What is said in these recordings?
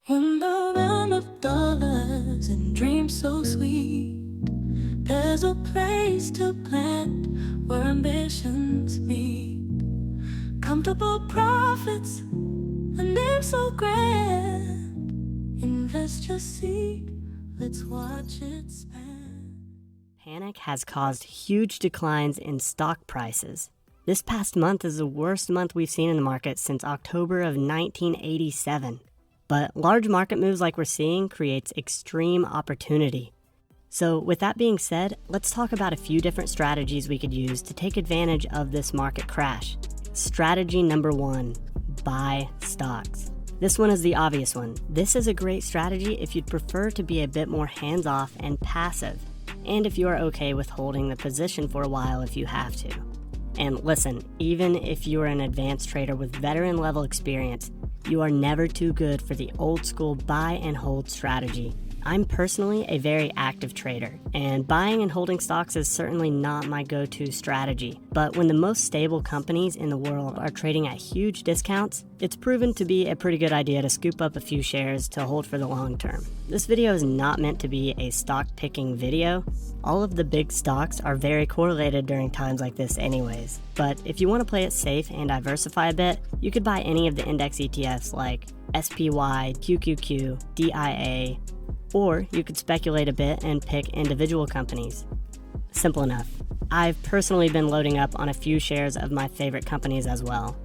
In the realm of dollars and dreams so sweet, there's a place to plant where ambitions meet. Comfortable profits, a name so grand. Invest your seed, let's watch it span. Panic has caused huge declines in stock prices. This past month is the worst month we've seen in the market since October of 1987. But large market moves like we're seeing creates extreme opportunity. So with that being said, let's talk about a few different strategies we could use to take advantage of this market crash. Strategy number 1, buy stocks. This one is the obvious one. This is a great strategy if you'd prefer to be a bit more hands-off and passive, and if you are okay with holding the position for a while if you have to. And listen, even if you are an advanced trader with veteran level experience, you are never too good for the old school buy and hold strategy. I'm personally a very active trader, and buying and holding stocks is certainly not my go-to strategy. But when the most stable companies in the world are trading at huge discounts, it's proven to be a pretty good idea to scoop up a few shares to hold for the long term. This video is not meant to be a stock picking video. All of the big stocks are very correlated during times like this anyways. But if you want to play it safe and diversify a bit, you could buy any of the index ETFs like SPY, QQQ, DIA, or you could speculate a bit and pick individual companies. Simple enough. I've personally been loading up on a few shares of my favorite companies as well.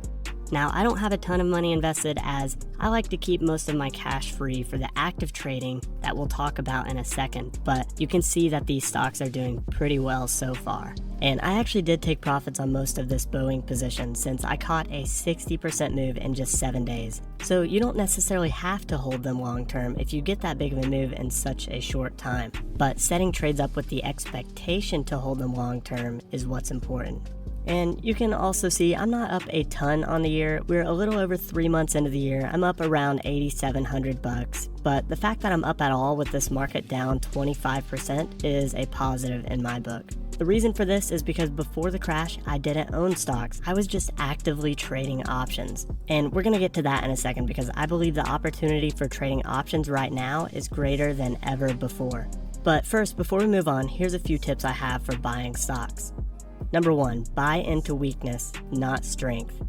Now, I don't have a ton of money invested as I like to keep most of my cash free for the active trading that we'll talk about in a second, but you can see that these stocks are doing pretty well so far. And I actually did take profits on most of this Boeing position since I caught a 60% move in just 7 days. So you don't necessarily have to hold them long term if you get that big of a move in such a short time. But setting trades up with the expectation to hold them long term is what's important. And you can also see I'm not up a ton on the year. We're a little over 3 months into the year. I'm up around 8,700 bucks. But the fact that I'm up at all with this market down 25% is a positive in my book. The reason for this is because before the crash, I didn't own stocks. I was just actively trading options. And we're going to get to that in a second because I believe the opportunity for trading options right now is greater than ever before. But first, before we move on, here's a few tips I have for buying stocks. Number 1, buy into weakness, not strength.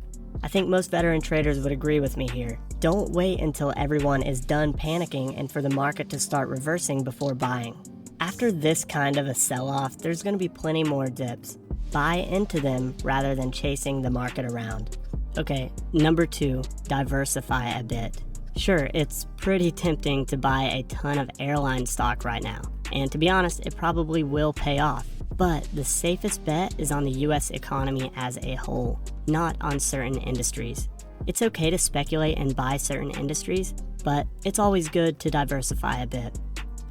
I think most veteran traders would agree with me here. Don't wait until everyone is done panicking and for the market to start reversing before buying. After this kind of a sell-off, there's going to be plenty more dips. Buy into them rather than chasing the market around. Okay, number 2, diversify a bit. Sure, it's pretty tempting to buy a ton of airline stock right now, and to be honest, it probably will pay off. But the safest bet is on the US economy as a whole, not on certain industries. It's okay to speculate and buy certain industries, but it's always good to diversify a bit.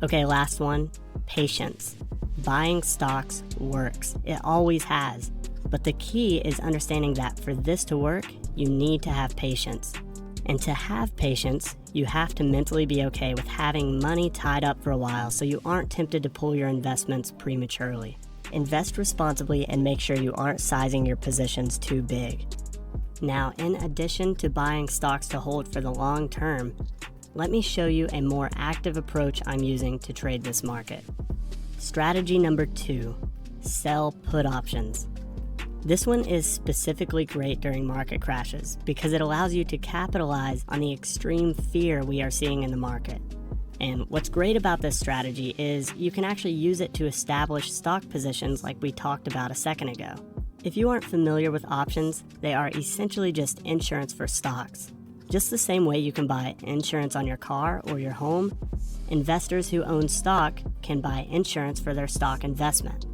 Okay, last one, patience. Buying stocks works. It always has. But the key is understanding that for this to work, you need to have patience. And to have patience, you have to mentally be okay with having money tied up for a while so you aren't tempted to pull your investments prematurely. Invest responsibly and make sure you aren't sizing your positions too big. Now, in addition to buying stocks to hold for the long term, let me show you a more active approach I'm using to trade this market. Strategy number 2, sell put options. This one is specifically great during market crashes because it allows you to capitalize on the extreme fear we are seeing in the market. And what's great about this strategy is you can actually use it to establish stock positions like we talked about a second ago. If you aren't familiar with options, they are essentially just insurance for stocks. Just the same way you can buy insurance on your car or your home, investors who own stock can buy insurance for their stock investment.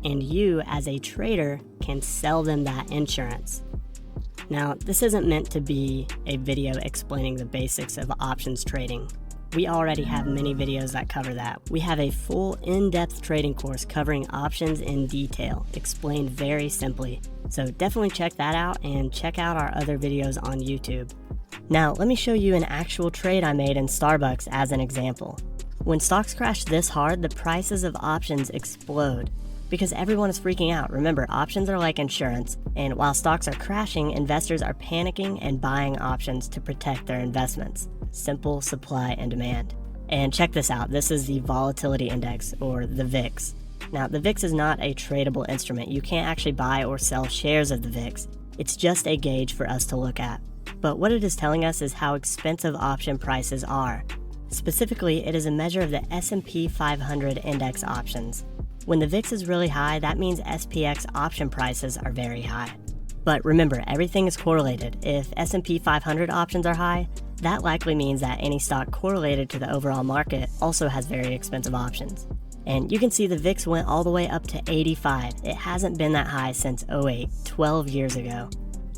And you, as a trader, can sell them that insurance. Now, this isn't meant to be a video explaining the basics of options trading. We already have many videos that cover that. We have a full in-depth trading course covering options in detail, explained very simply. So definitely check that out and check out our other videos on YouTube. Now, let me show you an actual trade I made in Starbucks as an example. When stocks crash this hard, the prices of options explode. Because everyone is freaking out. Remember, options are like insurance, and while stocks are crashing, investors are panicking and buying options to protect their investments. Simple supply and demand. And check this out, this is the volatility index, or the VIX. Now, the VIX is not a tradable instrument. You can't actually buy or sell shares of the VIX. It's just a gauge for us to look at. But what it is telling us is how expensive option prices are. Specifically, it is a measure of the S&P 500 index options. When the VIX is really high, that means SPX option prices are very high. But remember, everything is correlated. If S&P 500 options are high, that likely means that any stock correlated to the overall market also has very expensive options. And you can see the VIX went all the way up to 85. It hasn't been that high since 08, 12 years ago.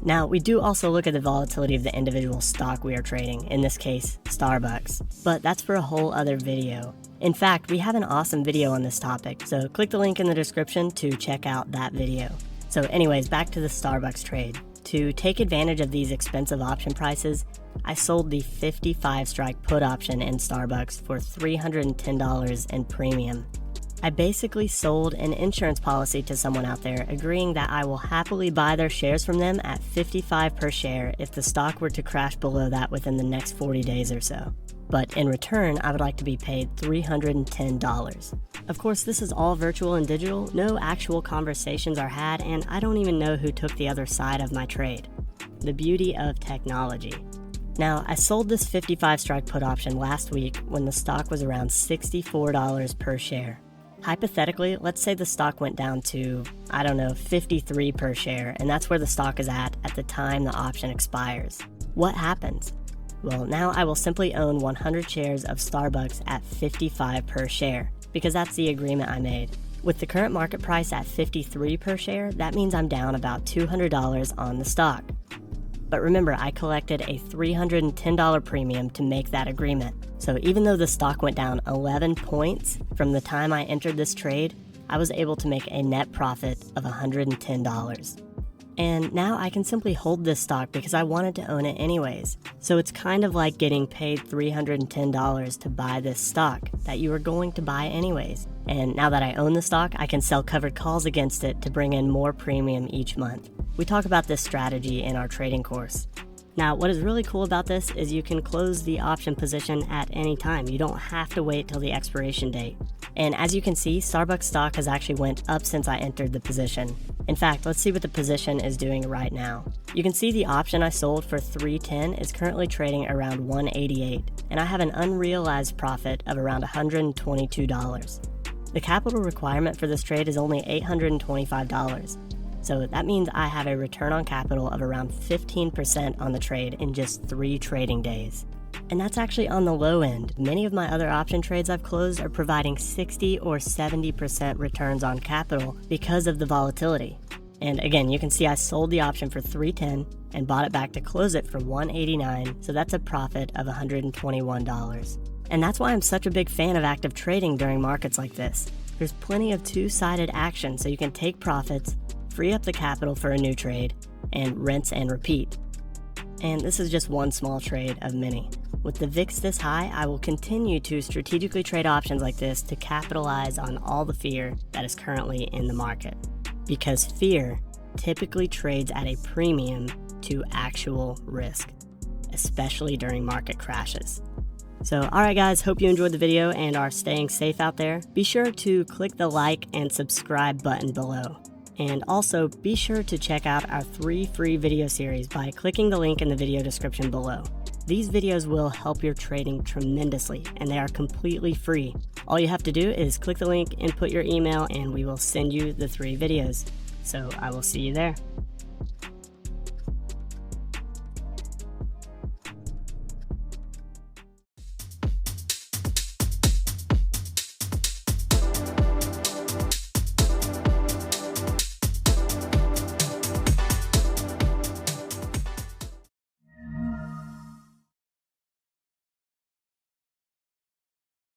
Now, we do also look at the volatility of the individual stock we are trading, in this case, Starbucks. But that's for a whole other video. In fact, we have an awesome video on this topic, so click the link in the description to check out that video. So anyways, back to the Starbucks trade. To take advantage of these expensive option prices, I sold the 55 strike put option in Starbucks for $310 in premium. I basically sold an insurance policy to someone out there, agreeing that I will happily buy their shares from them at $55 per share if the stock were to crash below that within the next 40 days or so. But in return, I would like to be paid $310. Of course, this is all virtual and digital, no actual conversations are had, and I don't even know who took the other side of my trade. The beauty of technology. Now, I sold this 55 strike put option last week when the stock was around $64 per share. Hypothetically, let's say the stock went down to, I don't know, $53 per share, and that's where the stock is at the time the option expires. What happens? Well, now I will simply own 100 shares of Starbucks at $55 per share, because that's the agreement I made. With the current market price at $53 per share, that means I'm down about $200 on the stock. But remember, I collected a $310 premium to make that agreement. So even though the stock went down 11 points from the time I entered this trade, I was able to make a net profit of $110. And now I can simply hold this stock because I wanted to own it anyways. So it's kind of like getting paid $310 to buy this stock that you were going to buy anyways. And now that I own the stock, I can sell covered calls against it to bring in more premium each month. We talk about this strategy in our trading course. Now, what is really cool about this is you can close the option position at any time. You don't have to wait till the expiration date. And as you can see, Starbucks stock has actually went up since I entered the position. In fact, let's see what the position is doing right now. You can see the option I sold for $310 is currently trading around $188, and I have an unrealized profit of around $122. The capital requirement for this trade is only $825. So that means I have a return on capital of around 15% on the trade in just 3 trading days. And that's actually on the low end. Many of my other option trades I've closed are providing 60 or 70% returns on capital because of the volatility. And again, you can see I sold the option for $310 and bought it back to close it for $189, so that's a profit of $121. And that's why I'm such a big fan of active trading during markets like this. There's plenty of two-sided action, so you can take profits, free up the capital for a new trade, and rinse and repeat. And this is just one small trade of many. With the VIX this high, I will continue to strategically trade options like this to capitalize on all the fear that is currently in the market. Because fear typically trades at a premium to actual risk, especially during market crashes. So, alright guys, hope you enjoyed the video and are staying safe out there. Be sure to click the like and subscribe button below. And also, be sure to check out our 3 free video series by clicking the link in the video description below. These videos will help your trading tremendously, and they are completely free. All you have to do is click the link, input your email, and we will send you the 3 videos. So I will see you there.